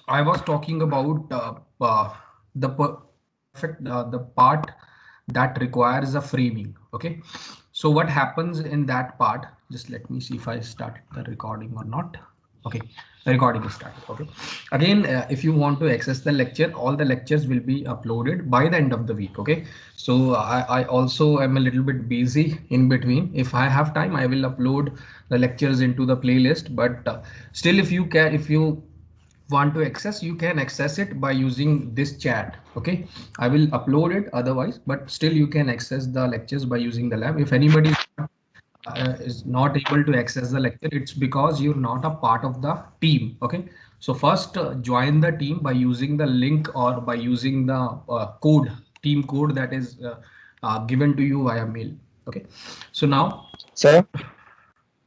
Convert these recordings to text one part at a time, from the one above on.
I was talking about the part that requires a framing. Okay, so what happens in that part? Just let me see if I started the recording or not. Okay, the recording is started. Okay, again, if you want to access the lecture, all the lectures will be uploaded by the end of the week. Okay, so I also am a little bit busy in between. If I have time, I will upload the lectures into the playlist. But still, if you want to access, you can access it by using this chat. Okay, I will upload it otherwise, but still you can access the lectures by using the lab. If anybody is not able to access the lecture, it's because you're not a part of the team. Okay, so first join the team by using the link or by using the code, team code that is given to you via mail. Okay, so now Sir,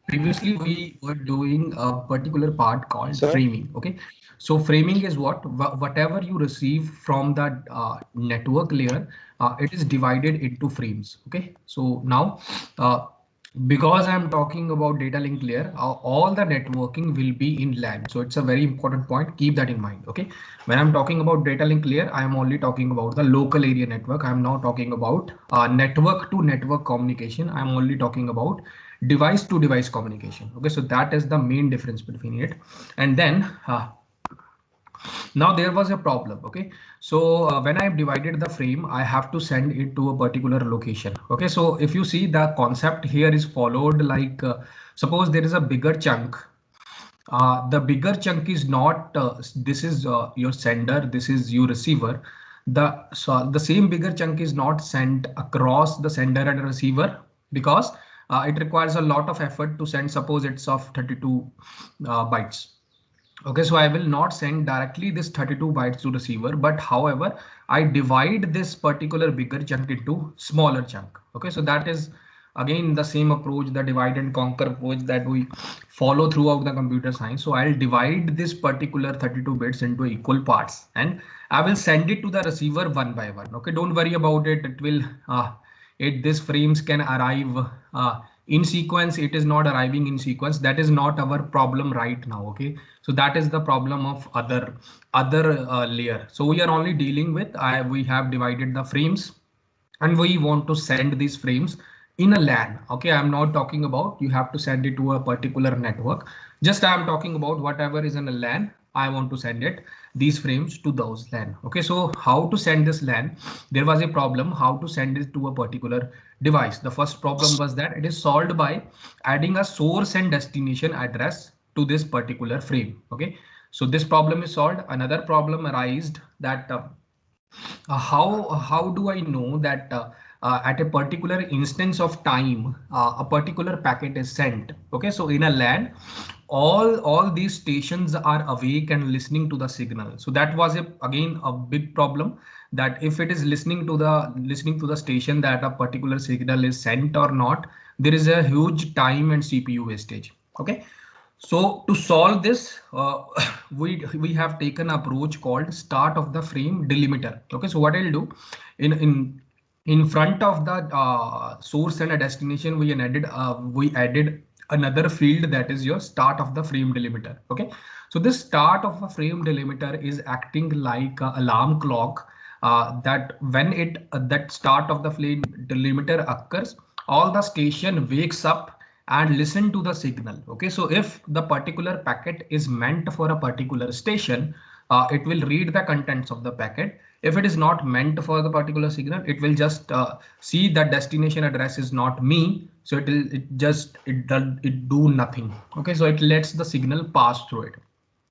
previously we were doing a particular part called sir, framing. Okay, so framing is whatever you receive from the network layer, it is divided into frames. Okay, so now uh, because I'm talking about data link layer, all the networking will be in LAN. So it's a very important point, keep that in mind. Okay, when I'm talking about data link layer, I am only talking about the local area network. I'm not talking about network to network communication. I'm only talking about device to device communication. Okay, so that is the main difference between it. And then now there was a problem. Okay, so when I have divided the frame, I have to send it to a particular location. Okay, so if you see, the concept here is followed like suppose there is a bigger chunk. The bigger chunk is not this is your sender, this is your receiver. The same bigger chunk is not sent across the sender and receiver, because it requires a lot of effort to send. Suppose it's of 32 bytes. Okay, so I will not send directly this 32 bytes to receiver, but however, I divide this particular bigger chunk into smaller chunk. Okay, so that is again the same approach, the divide and conquer approach that we follow throughout the computer science. So I'll divide this particular 32 bits into equal parts, and I will send it to the receiver one by one. Okay, don't worry about it. It will this frames can arrive in sequence. It is not arriving in sequence. That is not our problem right now. Okay, so that is the problem of other layer. So we are only dealing with we have divided the frames, and we want to send these frames in a LAN. Okay, I'm not talking about you have to send it to a particular network. Just I'm talking about whatever is in a LAN. I want to send it these frames to those LAN. Okay, so how to send this LAN? There was a problem how to send it to a particular device. The first problem was that it is solved by adding a source and destination address to this particular frame. Okay, so this problem is solved. Another problem arised that how do I know that at a particular instance of time a particular packet is sent? Okay, so in a LAN, all these stations are awake and listening to the signal. So that was again a big problem, that if it is listening to the station that a particular signal is sent or not, there is a huge time and CPU wastage. Okay, so to solve this, we have taken an approach called start of the frame delimiter. Okay, so what I'll do in front of the source and a destination, we added another field that is your start of the frame delimiter. Okay, so this start of a frame delimiter is acting like a alarm clock, that when that start of the frame delimiter occurs, all the station wakes up and listen to the signal. Okay, so if the particular packet is meant for a particular station, it will read the contents of the packet. If it is not meant for the particular signal, it will just see that destination address is not me, so it do nothing. Okay, so it lets the signal pass through it.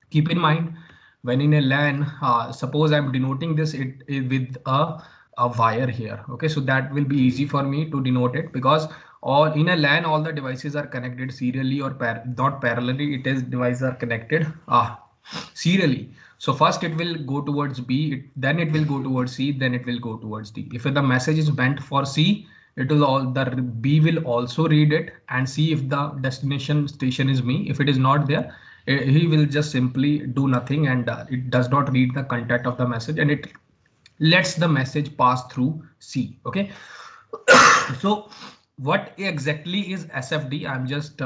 Keep in mind, when in a LAN, suppose I'm denoting this it with a wire here. Okay, so that will be easy for me to denote it, because all in a LAN all the devices are connected serially or not parallelly. It is devices are connected serially. So first it will go towards B, then it will go towards C, then it will go towards D. If the message is meant for C, it will all the B will also read it and see if the destination station is me. If it is not there, he will just simply do nothing, and it does not read the content of the message, and it lets the message pass through C. Okay, so what exactly is SFD? I'm just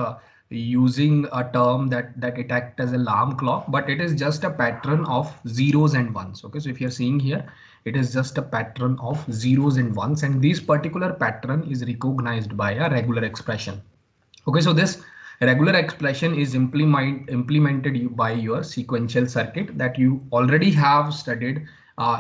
using a term that it acts as alarm clock, but it is just a pattern of zeros and ones. Okay, so if you're seeing here, it is just a pattern of zeros and ones, and this particular pattern is recognized by a regular expression. Okay, so this regular expression is implemented by your sequential circuit that you already have studied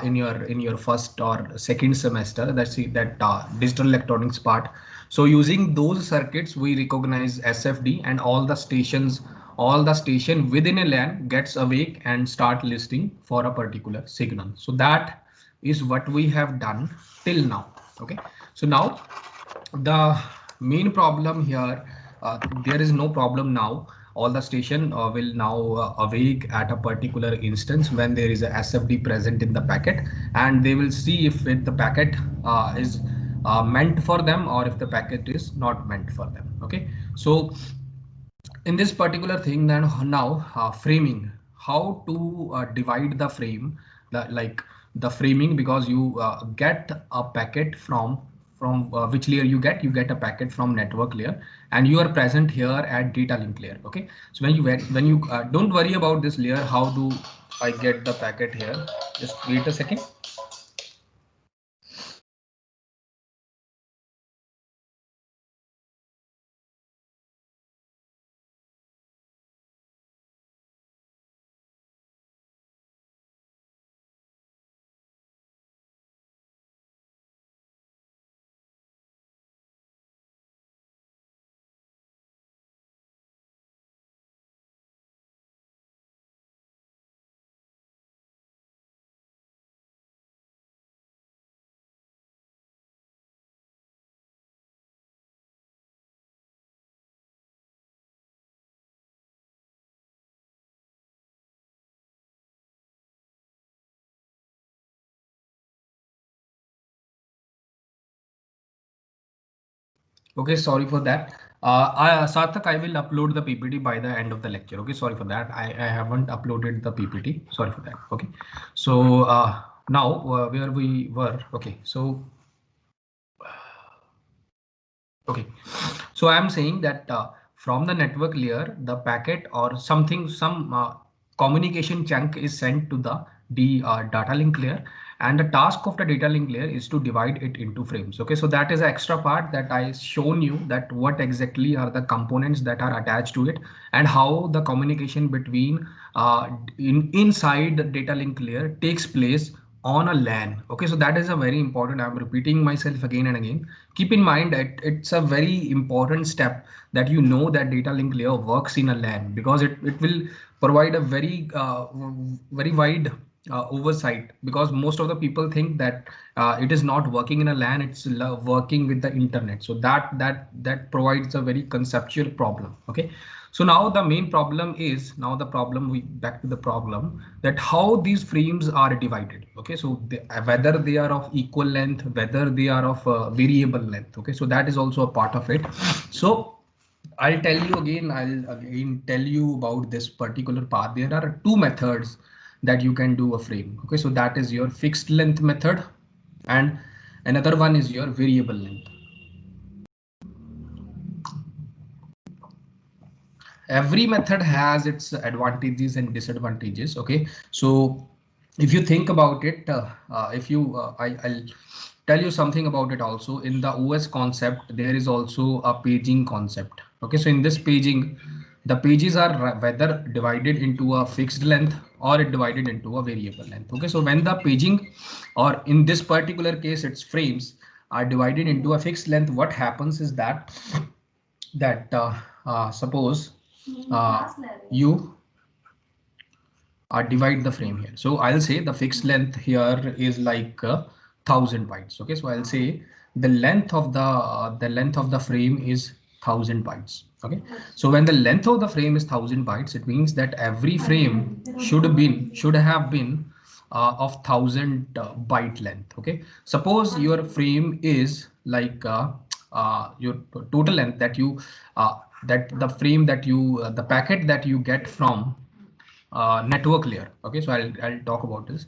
in your first or second semester. That's that digital electronics part. So using those circuits, we recognize SFD, and all the station within a LAN gets awake and start listening for a particular signal. So that is what we have done till now. Okay, so now the main problem here, there is no problem now. All the station will now awake at a particular instance when there is a SFD present in the packet, and they will see if the packet is meant for them or if the packet is not meant for them. Okay, so in this particular thing, then now framing, how to divide the frame, like the framing, because you get a packet from which layer you get a packet from network layer, and you are present here at data link layer. Okay, so when you don't worry about this layer, how do I get the packet here, just wait a second. Okay, sorry for that. Sarthak, I will upload the PPT by the end of the lecture. Okay, sorry for that. I haven't uploaded the PPT. Sorry for that. Okay, so now where we were. Okay, so okay, so I am saying that from the network layer, the packet or some communication chunk is sent to the data link layer, and the task of the data link layer is to divide it into frames. Okay, so that is the extra part that I shown you, that what exactly are the components that are attached to it, and how the communication between inside the data link layer takes place on a LAN. Okay, so that is a very important. I'm repeating myself again and again. Keep in mind that it's a very important step that you know that data link layer works in a LAN, because it will provide a very wide oversight, because most of the people think that it is not working in a LAN, it's working with the internet. So that provides a very conceptual problem. Okay, so now the main problem is, now the problem, we back to the problem, that how these frames are divided. Okay, so whether they are of equal length, whether they are of variable length. Okay, so that is also a part of it. So I'll again tell you about this particular part. There are two methods that you can do a frame. Okay, so that is your fixed length method, and another one is your variable length. Every method has its advantages and disadvantages. Okay, so if you think about it, if you I'll tell you something about it also. In the OS concept, there is also a paging concept. Okay, so in this paging, the pages are whether divided into a fixed length or it divided into a variable length. Okay, so when the paging, or in this particular case its frames, are divided into a fixed length, what happens is that suppose you divide the frame here. So I'll say the fixed length here is like 1000 bytes. Okay, so I'll say the length of the frame is 1000 bytes. Okay, so when the length of the frame is 1000 bytes, it means that every frame should have been of 1000 byte length. Okay, suppose your frame is like your total length that you that the frame that you the packet that you get from network layer. Okay, so I'll talk about this.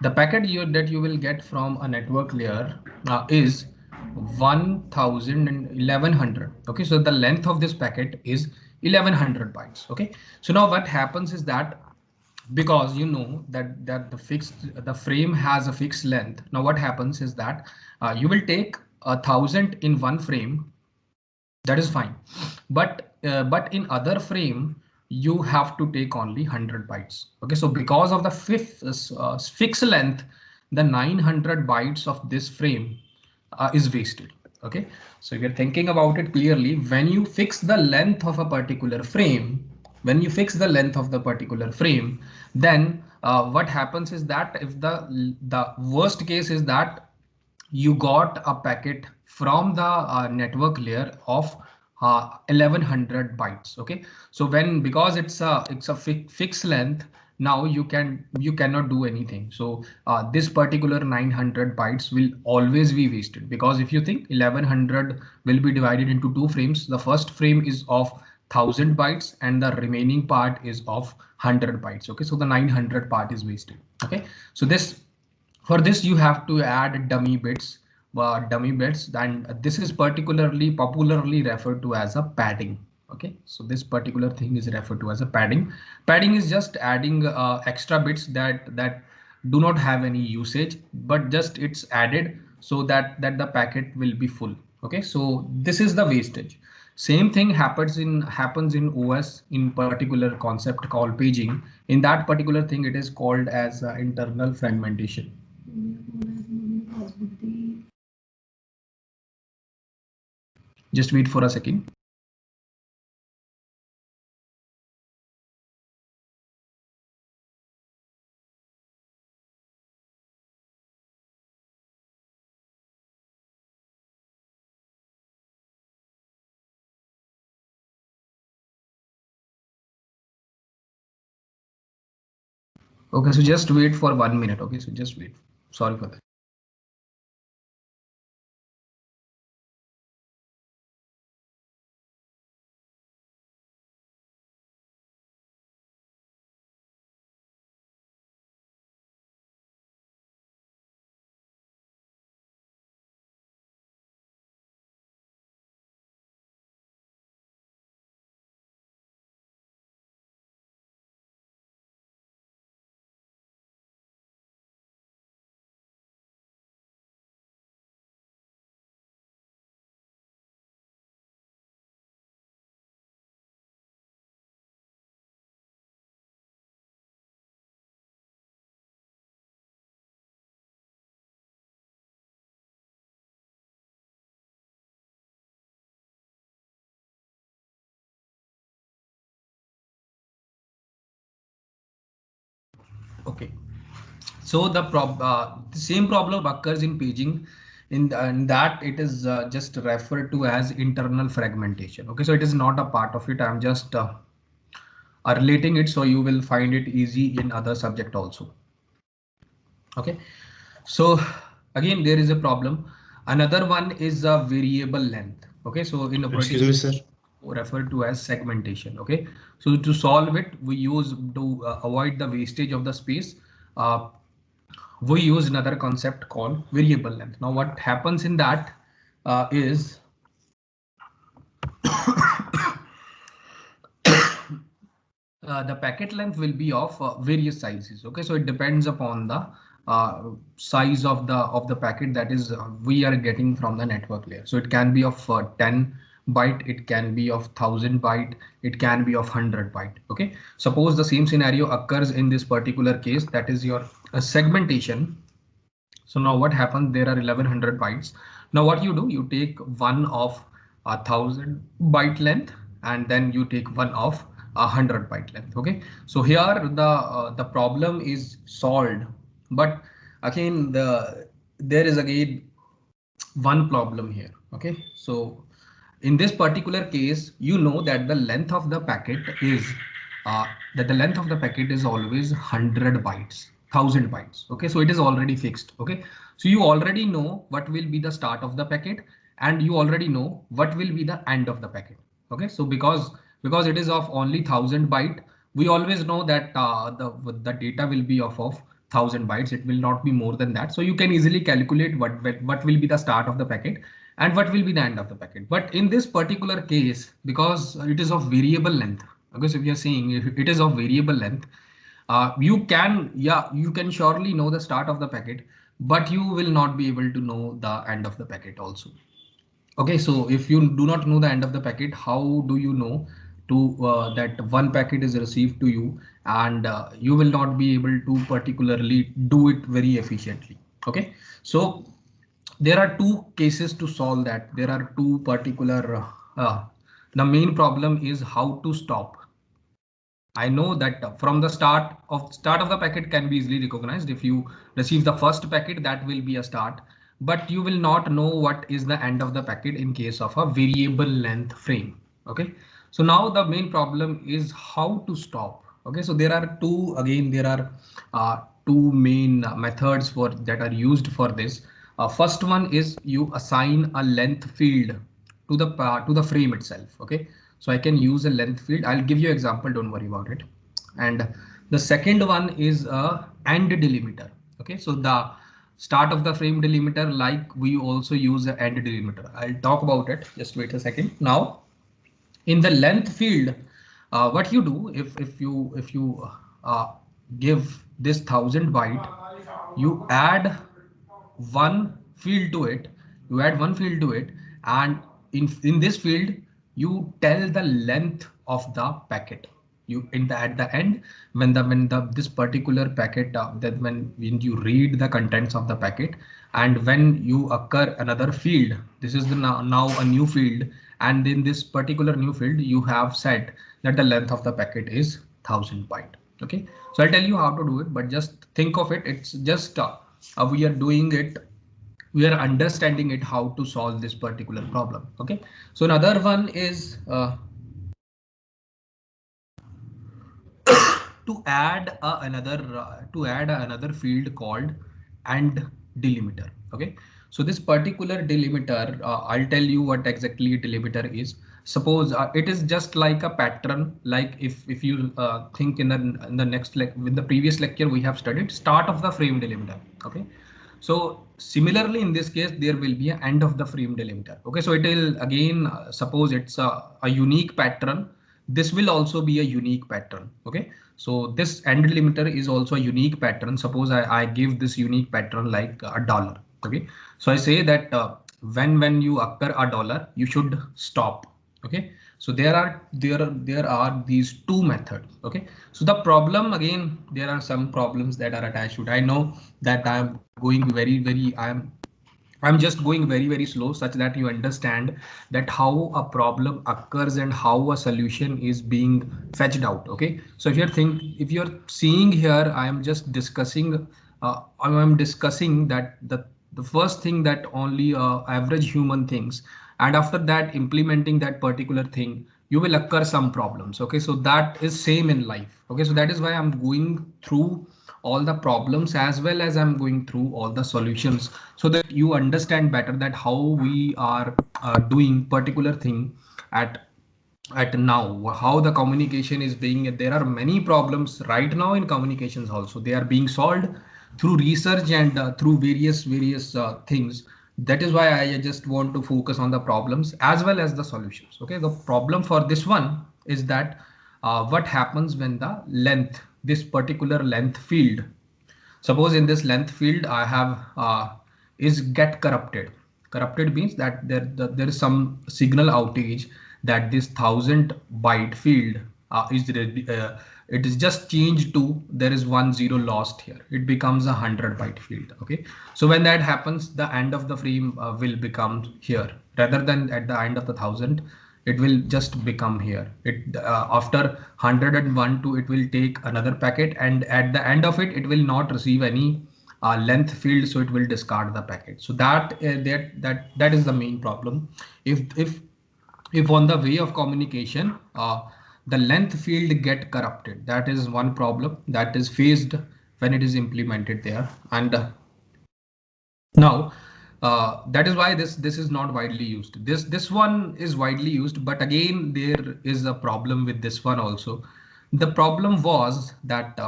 The packet that you will get from a network layer is 1000 and 1100. Okay, so the length of this packet is 1100 bytes. Okay, so now what happens is that because you know that the frame has a fixed length. Now what happens is that you will take 1,000 in one frame, that is fine, but in other frame you have to take only 100 bytes. Okay, so because of the fixed length, the 900 bytes of this frame is wasted. Okay, so if you're thinking about it clearly, when you fix the length of a particular frame, when you fix the length of the particular frame, then what happens is that if the worst case is that you got a packet from the network layer of 1100 bytes. Okay, so when because it's a fixed length, now you cannot do anything. So this particular 900 bytes will always be wasted, because if you think 1100 will be divided into two frames, the first frame is of 1,000 bytes and the remaining part is of 100 bytes. Okay, so the 900 part is wasted. Okay, so this for this you have to add dummy bits, and this is particularly popularly referred to as a padding. Okay, so this particular thing is referred to as a padding. Padding is just adding extra bits that do not have any usage, but just it's added so that the packet will be full. Okay, so this is the wastage. Same thing happens in OS, in particular concept called paging. In that particular thing, it is called as internal fragmentation. Just wait for a second. Okay, so just wait for 1 minute. Okay, so just wait. Sorry for that. Okay, so the same problem occurs in paging, in that it is just referred to as internal fragmentation. Okay, so it is not a part of it. I'm just relating it so you will find it easy in other subject also. Okay, so again there is a problem. Another one is a variable length. Okay, so in a Excuse me, sir. referred to as segmentation. Okay, so to solve it, we use to avoid the wastage of the space. Uh, we use another concept called variable length. Now, what happens in that is the packet length will be of various sizes. Okay, so it depends upon the size of the packet that is we are getting from the network layer. So it can be of 10 byte, it can be of 1,000 byte, it can be of 100 byte. Okay, suppose the same scenario occurs in this particular case, that is your segmentation. So now what happens? There are 1100 bytes. Now what you do? You take one of 1,000 byte length, and then you take one of 100 byte length. Okay. So here the problem is solved, but again there is again one problem here. Okay. So in this particular case, you know that the length of the packet is that the length of the packet is always 100 bytes, 1,000 bytes. Okay, so it is already fixed. Okay, so you already know what will be the start of the packet, and you already know what will be the end of the packet. Okay, so because it is of only 1,000 byte, we always know that the data will be of 1,000 bytes. It will not be more than that. So you can easily calculate what will be the start of the packet and what will be the end of the packet. But in this particular case, because it is of variable length, because if you are saying if it is of variable length, you can, yeah, you can surely know the start of the packet, but you will not be able to know the end of the packet also. Okay, so if you do not know the end of the packet, how do you know to that one packet is received to you, and you will not be able to particularly do it very efficiently. Okay, so there are two cases to solve that. There are two particular. The main problem is how to stop. I know that from the start of the packet can be easily recognized. If you receive the first packet, that will be a start, but you will not know what is the end of the packet in case of a variable length frame. Okay, so now the main problem is how to stop. Okay, so there are two, again, there are two main methods for that are used for this. First one is you assign a length field to the frame itself. Okay, so I can use a length field. I'll give you example, don't worry about it. And the second one is a end delimiter. Okay, so the start of the frame delimiter, like we also use the end delimiter. I'll talk about it, just wait a second. Now in the length field, what you do, if you uh, give this 1000 byte, you add one field to it, and in this field you tell the length of the packet. You in the at the end, when the this particular packet, that when you read the contents of the packet, and when you occur another field, this is the now a new field, and in this particular new field you have said that the length of the packet is 1000 byte. Okay, so I'll tell you how to do it, but just think of it, it's just we are doing it, we are understanding it how to solve this particular problem. Okay, so another one is to add another field called and delimiter. Okay, so this particular delimiter, I'll tell you what exactly a delimiter is. Suppose it is just like a pattern, like if you think in the next in the previous lecture we have studied start of the frame delimiter. Okay, so similarly in this case there will be an end of the frame delimiter. Okay, so it will again, suppose it's a unique pattern, this will also be a unique pattern. Okay, so this end delimiter is also a unique pattern. Suppose I give this unique pattern like a dollar. Okay, so I say that when you occur a dollar, you should stop. Okay, so there are these two methods. Okay, so the problem, again, there are some problems that are attached to it. I know that I'm going I'm just going very slow, such that you understand that how a problem occurs and how a solution is being fetched out. Okay, so if you're seeing here, I am just discussing, I'm discussing that the first thing that only average human thinks, and after that implementing that particular thing, you will occur some problems. Okay, so that is same in life. Okay, so that is why I'm going through all the problems as well as I'm going through all the solutions, so that you understand better that how we are doing particular thing at now, how the communication is being. There are many problems right now in communications also, they are being solved through research and through various things. That is why I just want to focus on the problems as well as the solutions. Okay, the problem for this one is that what happens when the length, this particular length field, suppose in this length field I have is get corrupted. Corrupted means that there is some signal outage, that this 1000 byte field it is just changed to, there is 10 lost here, it becomes a 100 byte field. Okay, so when that happens, the end of the frame will become here rather than at the end of the 1000, it will just become here. It after 101 to, it will take another packet, and at the end of it, it will not receive any length field, so it will discard the packet. So that is the main problem. If on the way of communication the length field get corrupted, that is one problem that is faced when it is implemented there. And now that is why this is not widely used. This one is widely used, but again there is a problem with this one also. The problem was that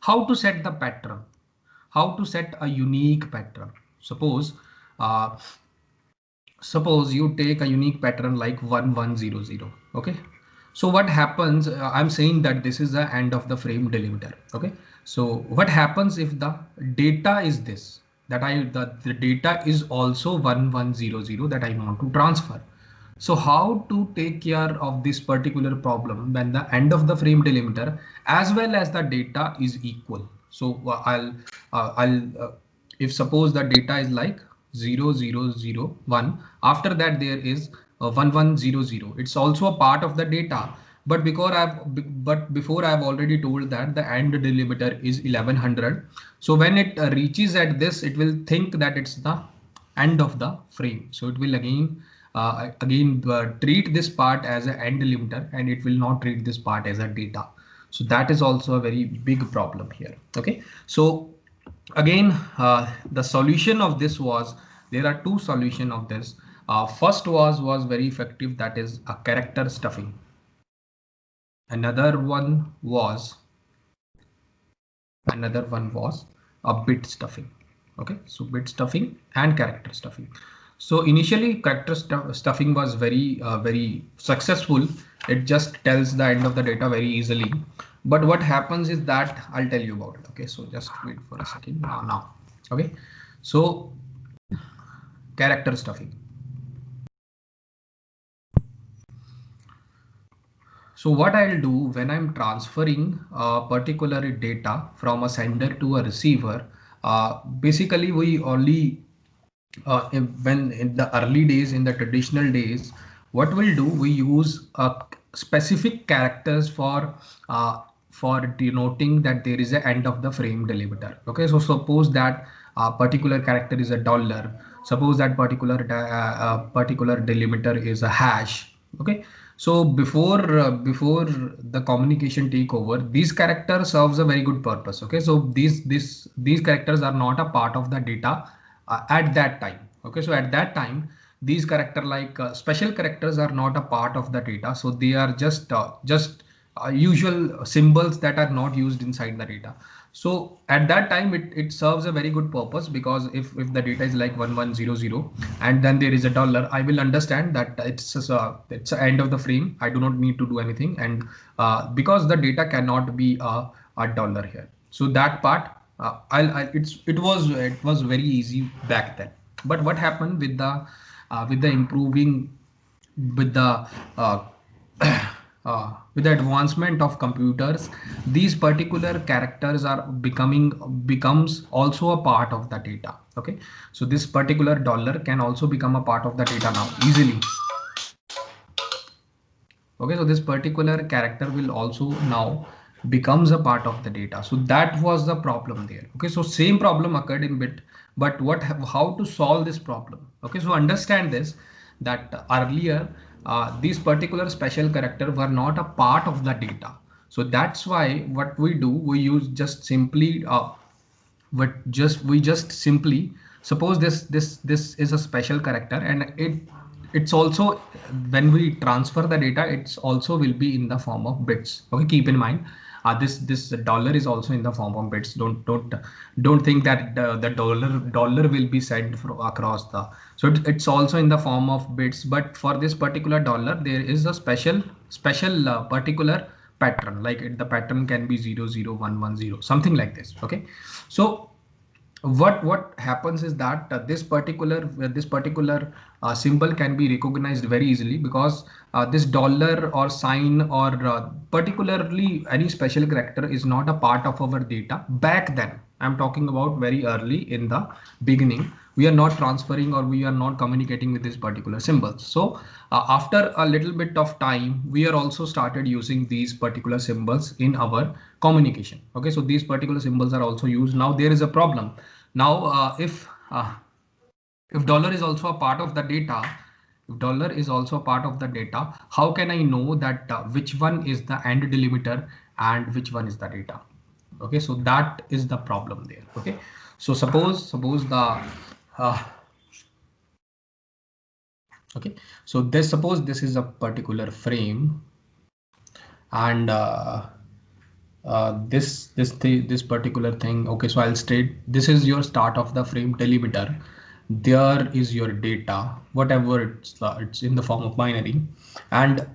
how to set the pattern, how to set a unique pattern. Suppose uh, suppose you take a unique pattern like 1100. Okay, so what happens, I'm saying that this is the end of the frame delimiter. Okay, so what happens if the data is this, that the data is also 1100 that I want to transfer. So how to take care of this particular problem when the end of the frame delimiter as well as the data is equal? So I'll if suppose the data is like 0001, after that there is 1100. It's also a part of the data, but before I've already told that the end delimiter is 1100. So when it reaches at this, it will think that it's the end of the frame. So it will again treat this part as an end delimiter, and it will not treat this part as a data. So that is also a very big problem here. Okay, so again, the solution of this was, there are two solution of this. First was very effective, that is a character stuffing. Another one was a bit stuffing. Okay, so bit stuffing and character stuffing. So initially character stuffing was very successful. It just tells the end of the data very easily. But what happens is that I'll tell you about it. Okay, so just wait for a second now. Okay, so character stuffing. So what I'll do when I'm transferring particular data from a sender to a receiver, basically we only when in the early days, in the traditional days, what we'll do, we use specific characters for denoting that there is an end of the frame delimiter. Okay, so suppose that particular character is a dollar. Suppose that particular delimiter is a hash. Okay, so before the communication take over, these characters serves a very good purpose. Okay, so these characters are not a part of the data at that time. Okay, so at that time, these character like special characters are not a part of the data, so they are just usual symbols that are not used inside the data. So at that time, it serves a very good purpose, because if the data is like 1100 and then there is a dollar, I will understand that it's the end of the frame. I do not need to do anything, and because the data cannot be a dollar here. So that part, it was very easy back then. But what happened with the improving, with the uh, with the advancement of computers, these particular characters are becomes also a part of the data. Okay, so this particular dollar can also become a part of the data now easily. Okay, so this particular character will also now becomes a part of the data. So that was the problem there. Okay, so same problem occurred in bit, but how to solve this problem? Okay, so understand this, that earlier these particular special character were not a part of the data. So that's why what we do, we use just simply we just simply suppose this is a special character, and it's also, when we transfer the data, it's also will be in the form of bits. Okay, keep in mind, this dollar is also in the form of bits. Don't think that the dollar will be sent across the, so it's also in the form of bits. But for this particular dollar, there is a special particular pattern, like the pattern can be 00110, something like this. Okay, so what happens is that this particular symbol can be recognized very easily, because this dollar or sign or particularly any special character is not a part of our data back then. I'm talking about very early in the beginning. We are not transferring, or we are not communicating with this particular symbols. So after a little bit of time, we are also started using these particular symbols in our communication. Okay, so these particular symbols are also used. Now there is a problem. Now if dollar is also a part of the data, if dollar is also a part of the data, how can I know that which one is the end delimiter and which one is the data? Okay, so that is the problem there. Okay, so suppose the uh, okay, so suppose this is a particular frame, and this particular thing. Okay, so I'll state this is your start of the frame delimiter, there is your data, whatever it's in the form of binary, and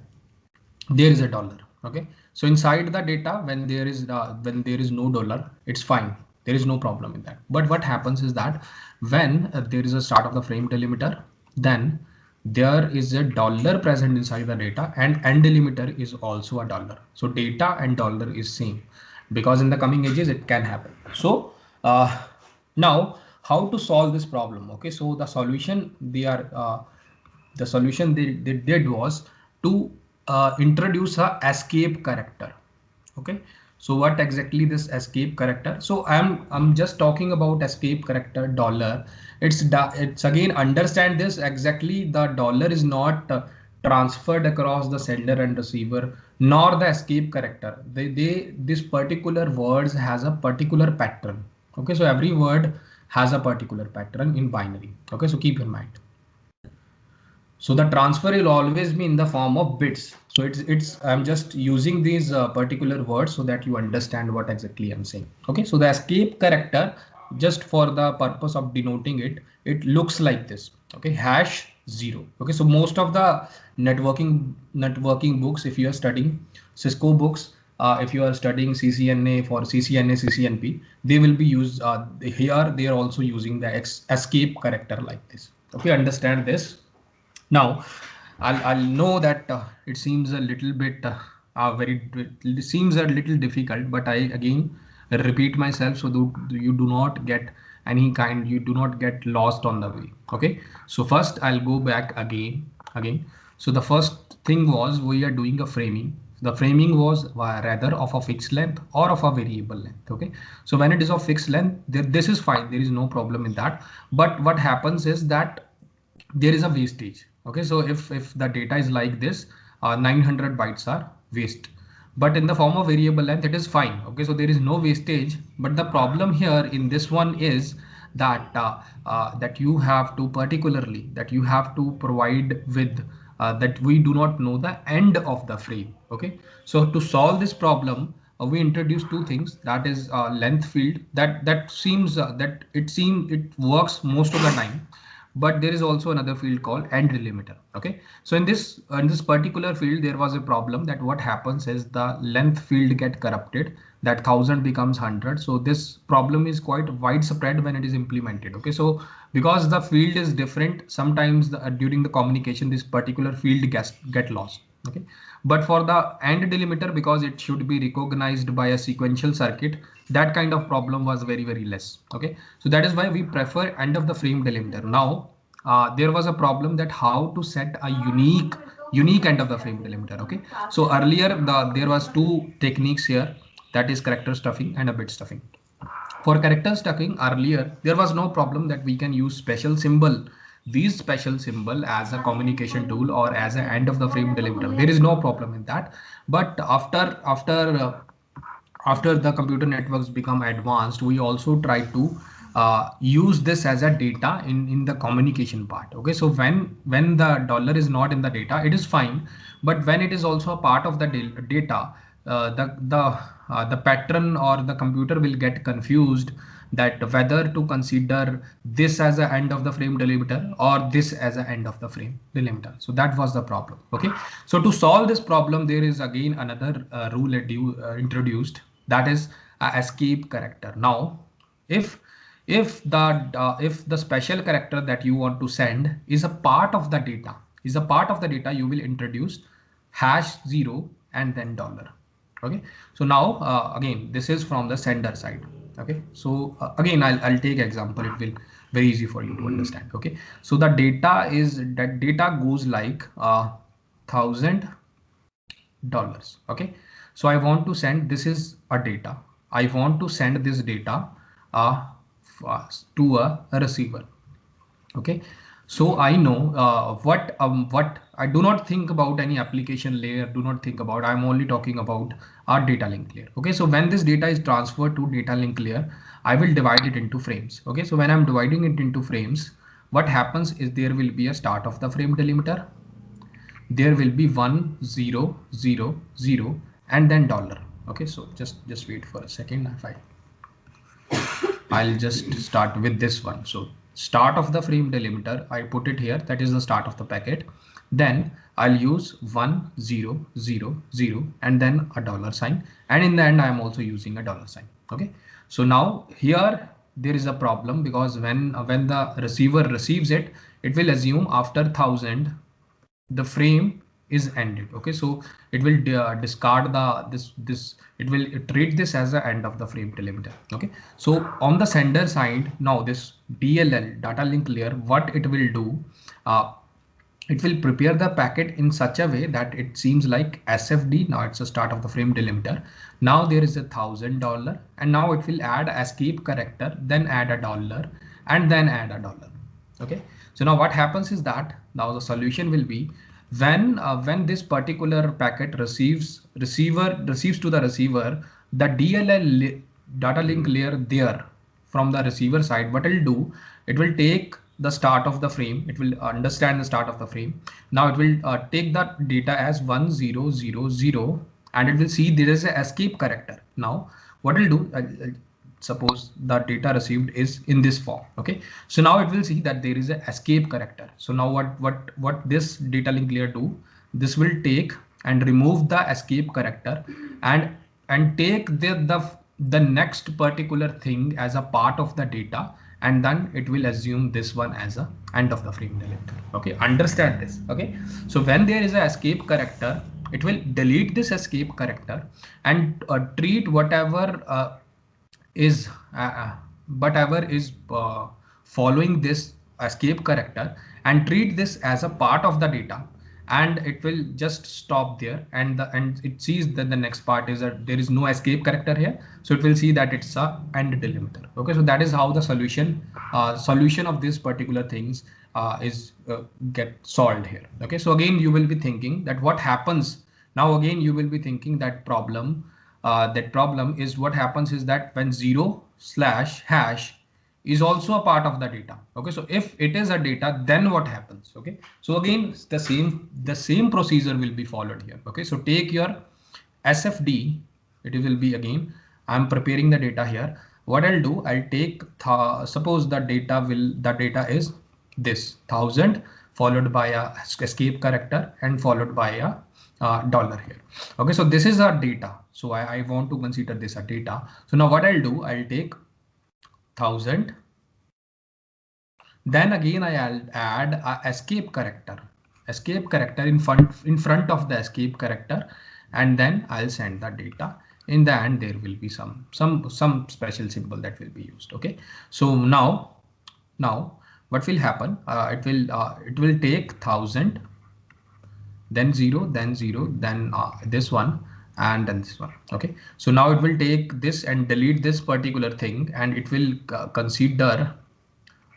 there is a dollar. Okay, so inside the data, when there is no dollar, it's fine, there is no problem in that. But what happens is that when there is a start of the frame delimiter, then there is a dollar present inside the data, and end delimiter is also a dollar. So data and dollar is same, because in the coming ages it can happen. So now how to solve this problem? Okay, so the solution they did was to introduce a escape character. Okay, so what exactly this escape character? So I'm just talking about escape character dollar. It's again, understand this exactly, the dollar is not transferred across the sender and receiver, nor the escape character. They this particular words has a particular pattern. Okay, so every word has a particular pattern in binary. Okay, so keep in mind. So the transfer will always be in the form of bits. So it's I'm just using these particular words so that you understand what exactly I'm saying. Okay, so the escape character, just for the purpose of denoting it, it looks like this. Okay, hash 0. Okay, so most of the networking books, if you are studying Cisco books, if you are studying CCNA for CCNA, CCNP, they will be used here. They are also using the escape character like this. Okay, understand this. Now, I'll know that it seems a little bit it seems a little difficult, but I again repeat myself so that you do not get you do not get lost on the way. Okay, so first I'll go back again. So the first thing was we are doing a framing. The framing was rather of a fixed length or of a variable length. Okay, so when it is of fixed length, this is fine, there is no problem in that. But what happens is that there is a wastage. Okay, so if the data is like this, 900 bytes are waste, but in the form of variable length it is fine. Okay, so there is no wastage, but the problem here in this one is that that you have to particularly that you have to provide with that we do not know the end of the frame. Okay, so to solve this problem, we introduce two things, that is length field, that seems it works most of the time, but there is also another field called end delimiter. Okay, so in this particular field there was a problem, that what happens is the length field get corrupted, that 1000 becomes 100. So this problem is quite widespread when it is implemented. Okay, so because the field is different, sometimes during the communication this particular field get lost. Okay, but for the end delimiter, because it should be recognized by a sequential circuit, that kind of problem was very less. Okay, so that is why we prefer end of the frame delimiter. Now there was a problem that how to set a unique end of the frame delimiter. Okay, so earlier there was two techniques here, that is character stuffing and a bit stuffing. For character stuffing, earlier there was no problem, that we can use these special symbol as a communication tool or as an end of the frame delimiter. There is no problem in that. But after the computer networks become advanced, we also try to use this as a data in the communication part. Okay, so when the dollar is not in the data, it is fine, but when it is also a part of the data, the pattern or the computer will get confused, that whether to consider this as a end of the frame delimiter or this as a end of the frame delimiter. So that was the problem. Okay, so to solve this problem, there is again another rule introduced, that is escape character. Now if if the special character that you want to send is a part of the data, you will introduce hash 0 and then dollar. Okay, so now again this is from the sender side. Okay, so again I'll take example, it will very easy for you to understand. Okay, so the data goes like $1,000. Okay, so I want to send, this is a data, I want to send this data uh, to a receiver. Okay, so I know what I do not think about any application layer, do not think about, I'm only talking about our data link layer. Okay, so when this data is transferred to data link layer, I will divide it into frames. Okay, so when I'm dividing it into frames, what happens is there will be a start of the frame delimiter, there will be 1 0 0 0 and then dollar. Okay, so just wait for a second. If I'll just start with this one. So start of the frame delimiter, I put it here, that is the start of the packet. Then I'll use 1 0 0 0 and then a dollar sign, and in the end I am also using a dollar sign. Okay, so now here there is a problem, because when the receiver receives it, it will assume after 1000 the frame is ended. Okay, so it will discard this it will treat this as the end of the frame delimiter. Okay, so on the sender side, now this DLL, data link layer, what it will do, it will prepare the packet in such a way that it seems like SFD. Now it's the start of the frame delimiter. Now there is $1,000, and now it will add escape character, then add a dollar, and then add a dollar. Okay, so now what happens is that now the solution will be, when this particular packet receives to the receiver, the DLL data link layer there from the receiver side, what it will do, it will take the start of the frame, it will understand the start of the frame. Now it will take that data as 1000, and it will see there is a escape character. Now what it will do, suppose the data received is in this form. Okay, so now it will see that there is a escape character. So now what this data link layer do, this will take and remove the escape character, and take the next particular thing as a part of the data, and then it will assume this one as a end of the frame delimiter. Okay, understand this. Okay, so when there is a escape character, it will delete this escape character and treat whatever is following this escape character, and treat this as a part of the data, and it will just stop there, and it sees that the next part is that there is no escape character here, so it will see that it's a end delimiter. Okay, so that is how the solution of this particular things is get solved here. Okay, so again you will be thinking that what happens now, again you will be thinking that problem is what happens is that when 0/hash is also a part of the data. Okay, so if it is a data, then what happens? Okay, so again the same procedure will be followed here. Okay, so take your SFD, it will be, again I'm preparing the data here. What I'll do, I'll take suppose the data is this 1000 followed by a escape character and followed by a dollar here. Okay, so this is our data, so I want to consider this a data. So now what I'll do, I'll take 1000, then again I'll add a escape character in front of the escape character, and then I'll send the data. In the end there will be some special symbol that will be used. Okay, so now what will happen, it will take 1000, then 0, then 0, then this one, and then this one. Okay, so now it will take this and delete this particular thing, and it will consider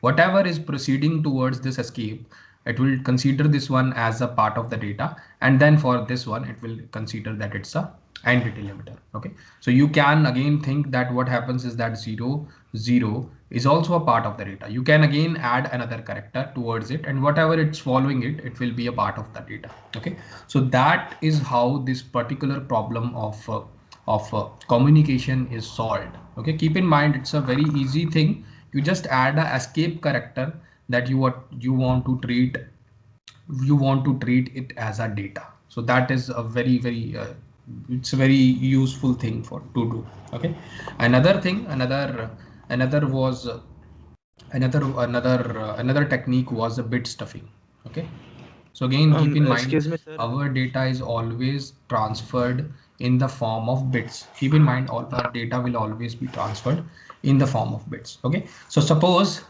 whatever is proceeding towards this escape. It will consider this one as a part of the data, and then for this one it will consider that it's a end delimiter. Okay, so you can again think that what happens is that 0 0 is also a part of the data. You can again add another character towards it, and whatever it's following it will be a part of the data. Okay, so that is how this particular problem of communication is solved. Okay, keep in mind it's a very easy thing. You just add a escape character that you want to treat it as a data. So that is a very it's a very useful thing to do. Okay, another technique was a bit stuffing. Okay, so again keep in mind, excuse me, sir. Our data is always transferred in the form of bits. Keep in mind, all our data will always be transferred in the form of bits. Okay, so suppose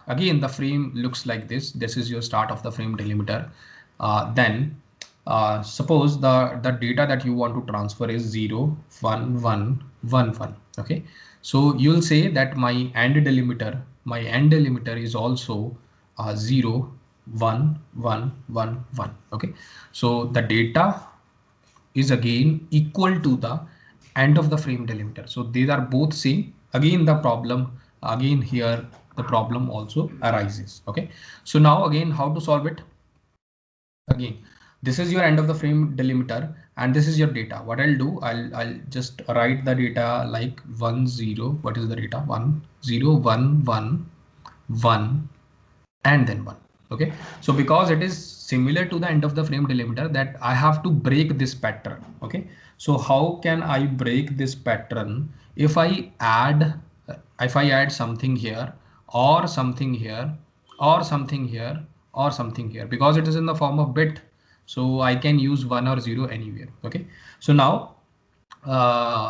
again the frame looks like this. This is your start of the frame delimiter. Then suppose the data that you want to transfer is 0 1 1 1 1. Okay, so you'll say that my end delimiter is also 0 1 1 1 1. Okay, so the data is again equal to the end of the frame delimiter. So these are both same. Again the problem also arises. Okay, so now again how to solve it? Again, this is your end of the frame delimiter, and this is your data. What I'll do, I'll just write the data like 1 0. What is the data? 1 0 1 1 1 and then 1. Okay, so because it is similar to the end of the frame delimiter, that I have to break this pattern. Okay, so how can I break this pattern? If I add something here, or something here, or something here, or something here, because it is in the form of bit, so I can use 1 or 0 anywhere. Okay, so now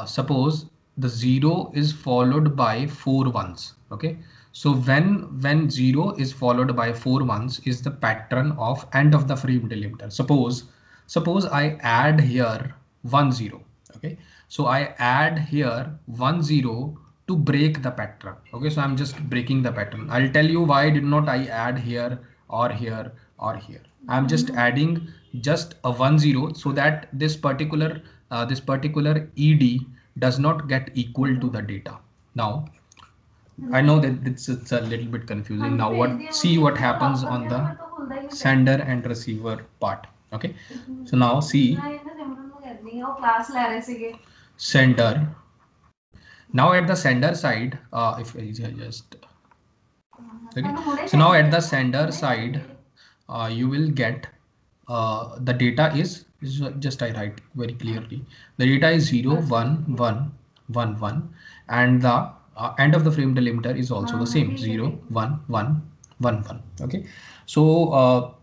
suppose the 0 is followed by 4 ones. Okay, so when 0 is followed by 4 ones is the pattern of end of the frame delimiter. Suppose I add here 1 0. Okay, so I add here 1 0 to break the pattern. Okay, so I'm just breaking the pattern. I'll tell you why did not I add here or here or here. I'm just adding just a 1 0 so that this particular ed does not get equal to the data. Now I know that it's a little bit confusing. Now see what happens on the sender and receiver part. Okay, so now see sender. Now at the sender side, if I just okay, so now at the sender side, you will get the data is just I write very clearly. The data is 0 1 1 1 1, and the end of the frame delimiter is also the same 0 1 1 1 1. Okay, so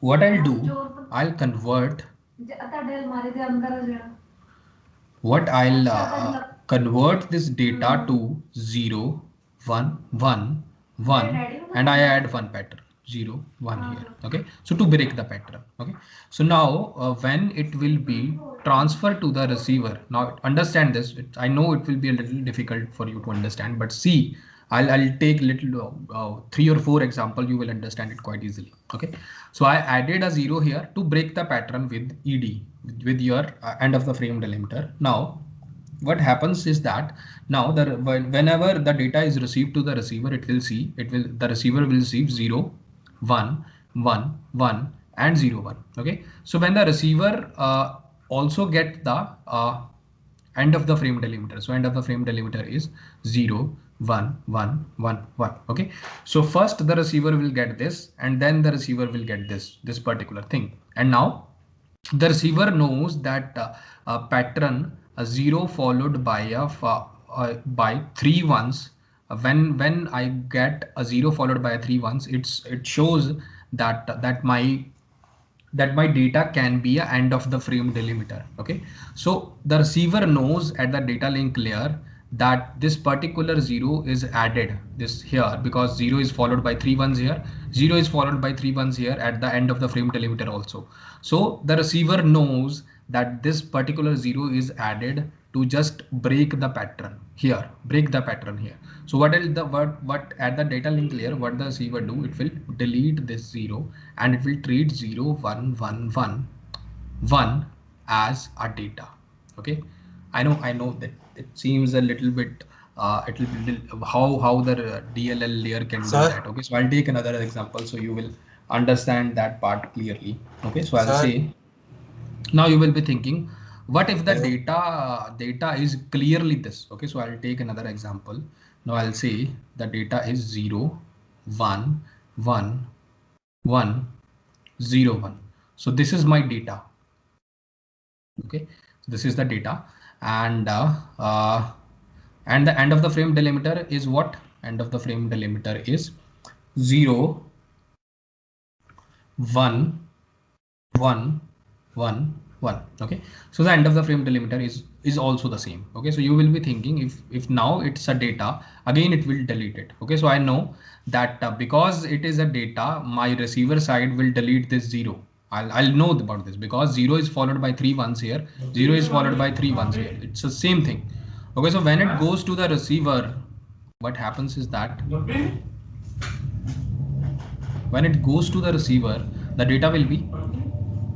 what I'll do, I'll convert convert this data to 0 1 1 1, and I add one pattern 0 1 here. Okay, so to break the pattern. Okay, so now when it will be transferred to the receiver, now understand this. I know it will be a little difficult for you to understand, but see, I'll take little 3 or 4 example, you will understand it quite easily. Okay, so I added a 0 here to break the pattern with ed, with your end of the frame delimiter. Now what happens is that now whenever the data is received to the receiver, the receiver will receive 0 1 1 1 and 0 1. Okay, so when the receiver also get the end of the frame delimiter, so end of the frame delimiter is 0 1 1 1 1. Okay, so first the receiver will get this, and then the receiver will get this particular thing. And now the receiver knows that pattern 0 followed by by 3 ones. When I get a 0 followed by a 3 ones, it shows that my data can be a end of the frame delimiter. Okay, so the receiver knows at the data link layer that this particular 0 is added this here, because 0 is followed by 3 ones here, 0 is followed by 3 ones here at the end of the frame delimiter also. So the receiver knows that this particular 0 is added to just break the pattern here, break the pattern here. So what at the data link layer, what the receiver do, it will delete this 0 and it will treat 0 1 1 1 1 as a data. Okay, I know that it seems a little bit how the DLL layer can do that. Okay, so I'll take another example so you will understand that part clearly. Okay, so I'll say, now you will be thinking, what if the data is clearly this? Okay, so I'll take another example. Now I'll say the data is 0 1 1 1 0 1. So this is my data. Okay, so this is the data, and the end of the frame delimiter is what? End of the frame delimiter is 0 1 1 1 1. Okay, so the end of the frame delimiter is also the same. Okay, so you will be thinking, if now it's a data, again it will delete it. Okay, so I know that because it is a data, my receiver side will delete this 0. I'll know about this because 0 is followed by 3 ones here, 0 is followed by 3 ones here. It's the same thing. Okay, so when it goes to the receiver, what happens is that when it goes to the receiver, the data will be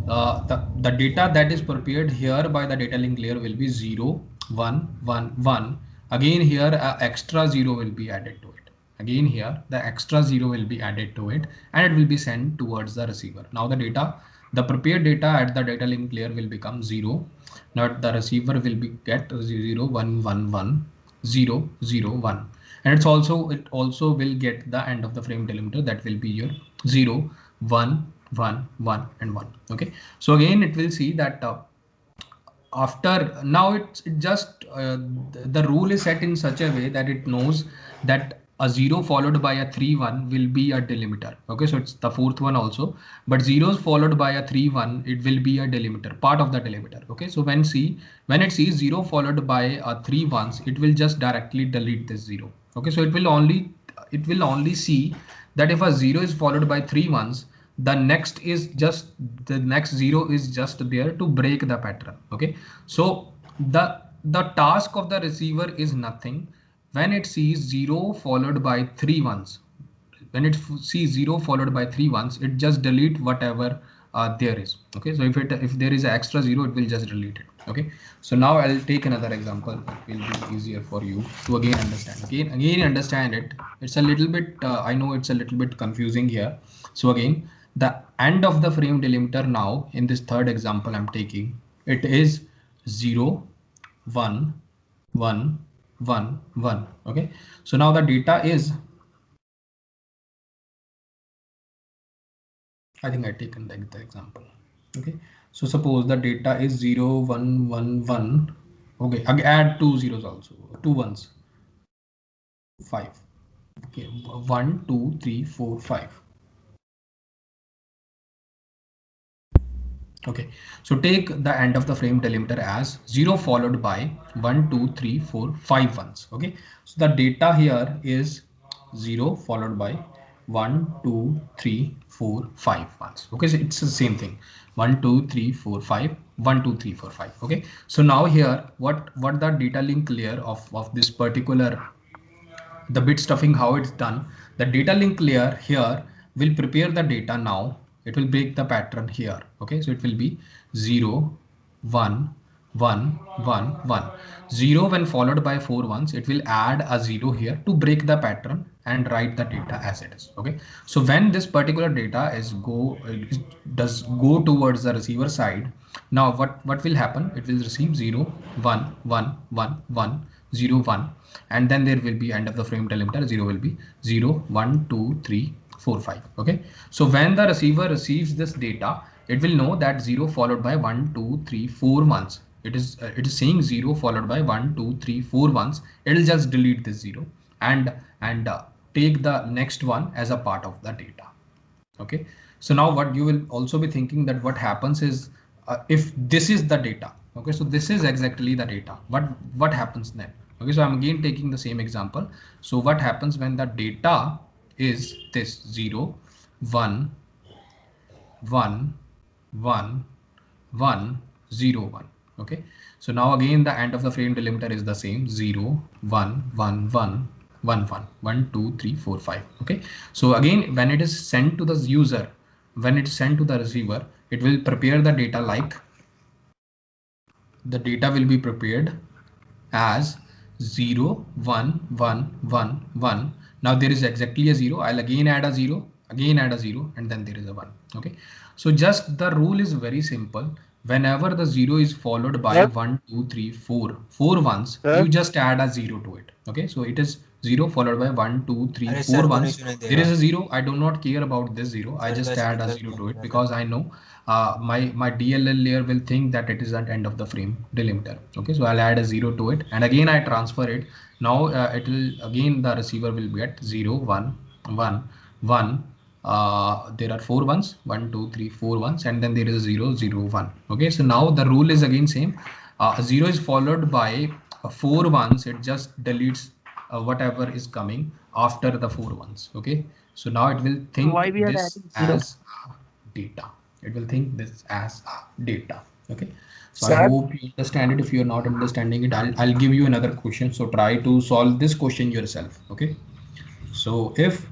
the data that is prepared here by the data link layer will be 0 1 1 1. Again here extra 0 will be added to it. Again here the extra 0 will be added to it, and it will be sent towards the receiver. Now the prepared data at the data link layer will become 0. Now the receiver will be get 0 1 1 1 0 0 1, and it also will get the end of the frame delimiter, that will be your 0, 1, 1, 1 and 1. Okay, so again it will see that after now it just the rule is set in such a way that it knows that a 0 followed by a 3 1 will be a delimiter. Okay, so it's the fourth one also, but zeros followed by a 3 1, it will be a delimiter, part of the delimiter. Okay, so when it sees 0 followed by a 3 1s, it will just directly delete this 0. Okay, so it will only see that if a 0 is followed by 3 1s, the next 0 is just there to break the pattern. Okay, so the task of the receiver is nothing. When it sees 0 followed by 3 ones, when it sees 0 followed by 3 ones, it just delete whatever there is. Okay, so if there is an extra 0, it will just delete it. Okay, so now I'll take another example. It will be easier for you to again understand. Again understand it. It's a little bit I know it's a little bit confusing here. So again, the end of the frame delimiter now in this third example I'm taking, it is 0, 1, 1, 1, 1. Okay, so now the data is, I think I taken the example. Okay, so suppose the data is 0, 1, 1, 1. Okay, add two zeros also, two ones, 5. Okay, 1, 2, 3, 4, 5. Okay, so take the end of the frame delimiter as 0 followed by 1, 2, 3, 4, 5 ones. Okay, so the data here is 0 followed by 1, 2, 3, 4, 5 ones. Okay, so it's the same thing. 1, 2, 3, 4, 5, 1, 2, 3, 4, 5. Okay, so now here what the data link layer of this particular, the bit stuffing, how it's done, the data link layer here will prepare the data. Now it will break the pattern here. Okay, so it will be 0, 1, 1, 1, 1. 0 when followed by 4 ones, it will add a 0 here to break the pattern and write the data as it is. Okay, so when this particular data is does go towards the receiver side, now what will happen, it will receive 0, 1, 1, 1, 1, 0, 1, and then there will be end of the frame delimiter 0 will be 0, 1, 2, 3, 4, 5. Okay, so when the receiver receives this data, it will know that 0 followed by 1, 2, 3, 4 ones. It is saying 0 followed by 1, 2, 3, 4 ones. It will just delete this 0 and take the next one as a part of the data. Okay, so now what you will also be thinking that what happens is if this is the data. Okay, so this is exactly the data. What happens then? Okay, so I'm again taking the same example. So what happens when the data is this 0, 1, 1, 1, 1, 0, 1. Okay, so now again the end of the frame delimiter is the same, 0, 1, 1, 1, 1, 1, 1, 2, 3, 4, 5. Okay, so again when it is sent to the user, when it's sent to the receiver, it will prepare the data like, the data will be prepared as 0, 1, 1, 1, 1. Now there is exactly a 0. I'll again add a 0, again add a 0, and then there is a 1. Okay, so just the rule is very simple. Whenever the 0 is followed by 1, 2, 3, 4, 4 ones, you just add a 0 to it. Okay, so it is 0 followed by 1, 2, 3, 4 ones. There is a 0. I do not care about this 0. I just add a 0 to it because I know my DLL layer will think that it is at end of the frame delimiter. Okay, so I'll add a 0 to it and again I transfer it. Now it will again, the receiver will get 0, 1, 1, 1. There are 4 ones, 1, 2, 3, 4 ones, and then there is 0, 0, 1. Okay, so now the rule is again same. 0 is followed by 4 ones. It just deletes whatever is coming after the 4 ones. Okay, so now it will think this as data. It will think this as data. Okay, so I hope you understand it. If you're not understanding it, I'll give you another question. So try to solve this question yourself. Okay, so if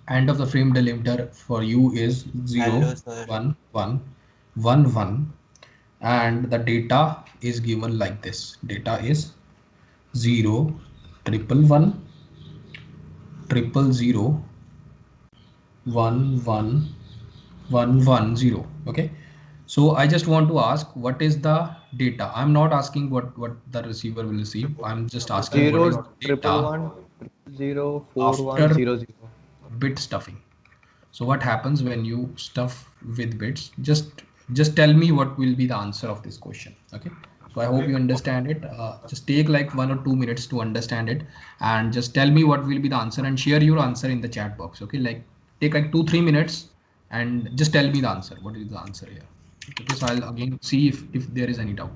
end of the frame delimiter for you is 0, 1, 1, 1, 1, and the data is given like this. Data is 0, 111, 000, 1, 1, 1, 1, 0. Okay, so I just want to ask, what is the data? I'm not asking what the receiver will receive. I'm just asking what is the data. 04100. bit stuffing. So what happens when you stuff with bits? Just tell me what will be the answer of this question. Okay. So I hope you understand it. Just take like 1 or 2 minutes to understand it, and just tell me what will be the answer and share your answer in the chat box. Okay. Like take like 2-3 minutes and just tell me the answer. What is the answer here? Okay. So I'll again see if there is any doubt.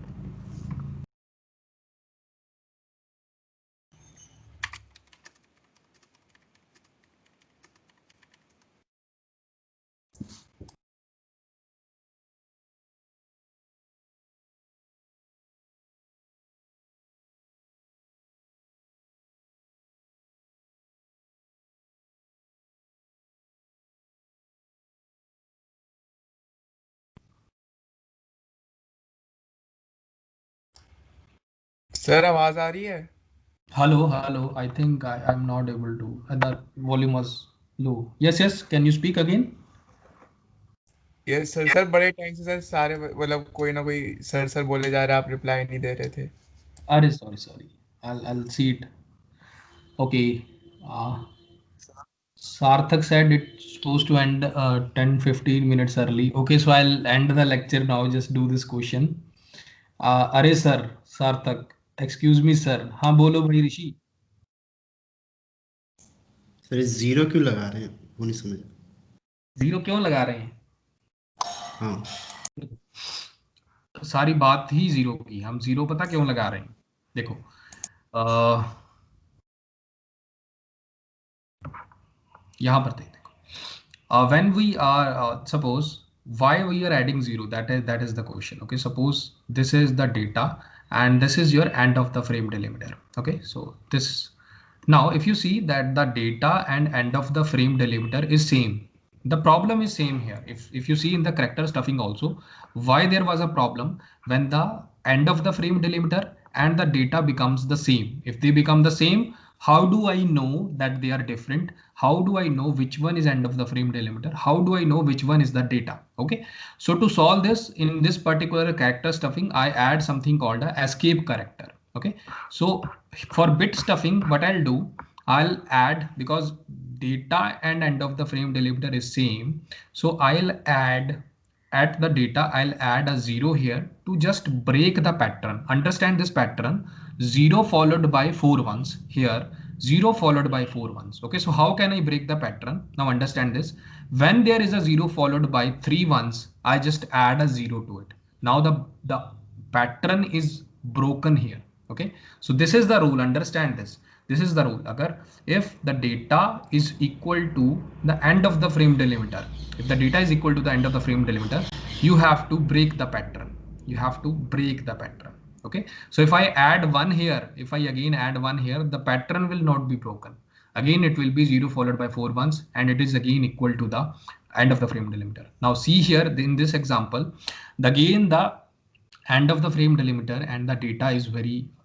Sir आवाज आ रही है? Hello, hello. I think I'm not able to. The volume was low. Yes, yes. Can you speak again? Yes sir. Sir बड़े time से sir सारे मतलब कोई ना कोई सर सर बोले जा रहे, आप रिप्लाई नहीं दे रहे थे। Sorry, sorry. I'll see it. Okay. Sarthak said it's supposed to end 10-15 minutes early. Okay, so I'll end the lecture now. Just do this question. अरे sir, Sarthak, excuse me sir. हाँ बोलो भाई ऋषि. Sir zero क्यों लगा रहे हैं वो नहीं समझ। जीरो क्यों लगा रहे हैं? हाँ सारी बात ही जीरो की. हम जीरो पता क्यों लगा रहे हैं? देखो यहाँ पर देखो. When we are suppose why we are adding zero, that is the question. Okay, suppose this is the data and this is your end of the frame delimiter. Okay, so this now if you see that the data and end of the frame delimiter is same, the problem is same here. If you see in the character stuffing also, why there was a problem when the end of the frame delimiter and the data becomes the same. If they become the same, how do I know that they are different? How do I know which one is end of the frame delimiter? How do I know which one is the data? Okay, so to solve this, in this particular character stuffing, I add something called a escape character. Okay, so for bit stuffing, what I'll do, I'll add, because data and end of the frame delimiter is same, so I'll add at the data, I'll add a zero here to just break the pattern. Understand this pattern: 0 followed by 4 ones here, 0 followed by 4 ones. Okay, so how can I break the pattern? Now understand this: when there is a 0 followed by 3 ones, I just add a 0 to it. Now the pattern is broken here. Okay, so this is the rule. Understand this. This is the rule. Agar if the data is equal to the end of the frame delimiter, if the data is equal to the end of the frame delimiter, you have to break the pattern. You have to break the pattern. Okay, so if I add 1 here, if I again add 1 here, the pattern will not be broken. Again it will be 0 followed by 4 ones, and it is again equal to the end of the frame delimiter. Now see here in this example, again the end of the frame delimiter and the data is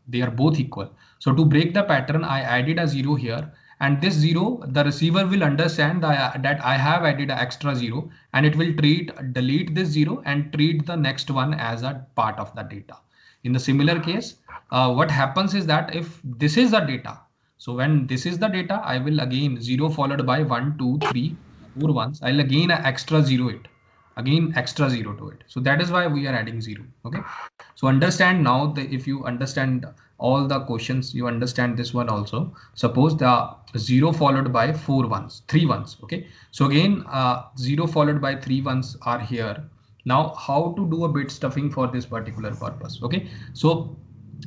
they are both equal. So to break the pattern, I added a 0 here, and this 0, the receiver will understand that I have added an extra 0, and it will delete this 0 and treat the next one as a part of the data. In the similar case, what happens is that if this is the data, so when this is the data, I will again 0 followed by 1, 2, 3, 4 ones. I'll again extra 0 it, again extra 0 to it. So that is why we are adding 0. Okay, so understand now that if you understand all the questions, you understand this one also. Suppose the 0 followed by 4 ones, 3 ones. Okay, so again 0 followed by 3 ones are here. Now how to do a bit stuffing for this particular purpose? Okay, so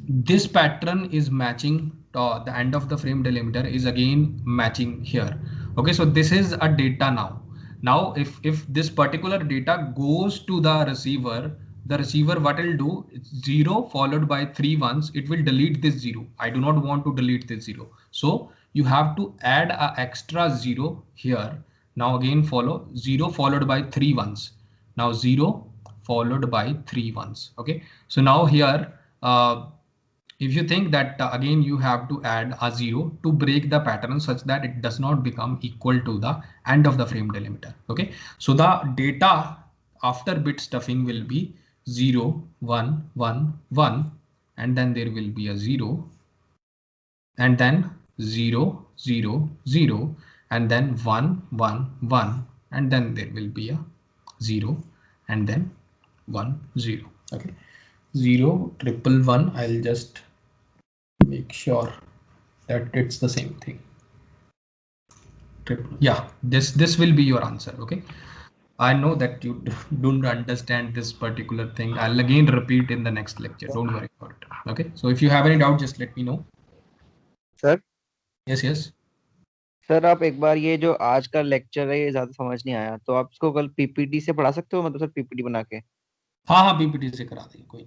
this pattern is matching the end of the frame delimiter is again matching here. Okay, so this is a data now. Now if this particular data goes to the receiver what will do, 0 followed by 3 ones, it will delete this 0. I do not want to delete this 0, so you have to add a extra 0 here. Now again follow 0 followed by 3 ones. Now 0 followed by 3 ones. Okay, so now here if you think that again you have to add a 0 to break the pattern such that it does not become equal to the end of the frame delimiter. Okay, so the data after bit stuffing will be 0, 1, 1, 1, and then there will be a 0, and then 0 0 0 and then 1 1 1 and then there will be a 0 and then 1 0. Okay, 0 triple 1. I'll just make sure that it's the same thing. Yeah, this will be your answer. Okay, I know that you don't understand this particular thing. I'll again repeat in the next lecture. Don't worry about it. Okay, so if you have any doubt, just let me know. Sir Yes. Sir आप एक बार ये जो आज का lecture है ये ज्यादा समझ नहीं आया तो आप इसको कल पीपीटी से पढ़ा सकते हो मतलब सर पीपीटी बना के हाँ पीपीटी से करा देंगे कोई।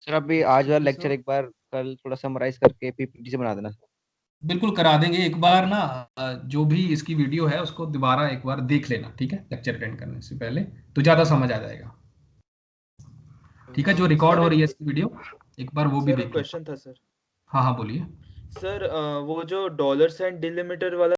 सर आप ये आज वाला लेक्चर एक बार कल थोड़ा समराइज करके पीपीटी से बना देना सर। बिल्कुल करा देंगे। एक बार ना जो भी इसकी वीडियो है उसको दोबारा एक बार देख लेना, ठीक है, लेक्चर अटेंड करने से पहले, तो ज्यादा समझ आ जाएगा। ठीक है, जो रिकॉर्ड हो रही है इसकी वीडियो एक बार वो भी देख लेना। क्वेश्चन था सर। हाँ बोलिए। सर वो जो $& डिलिमिटर वाला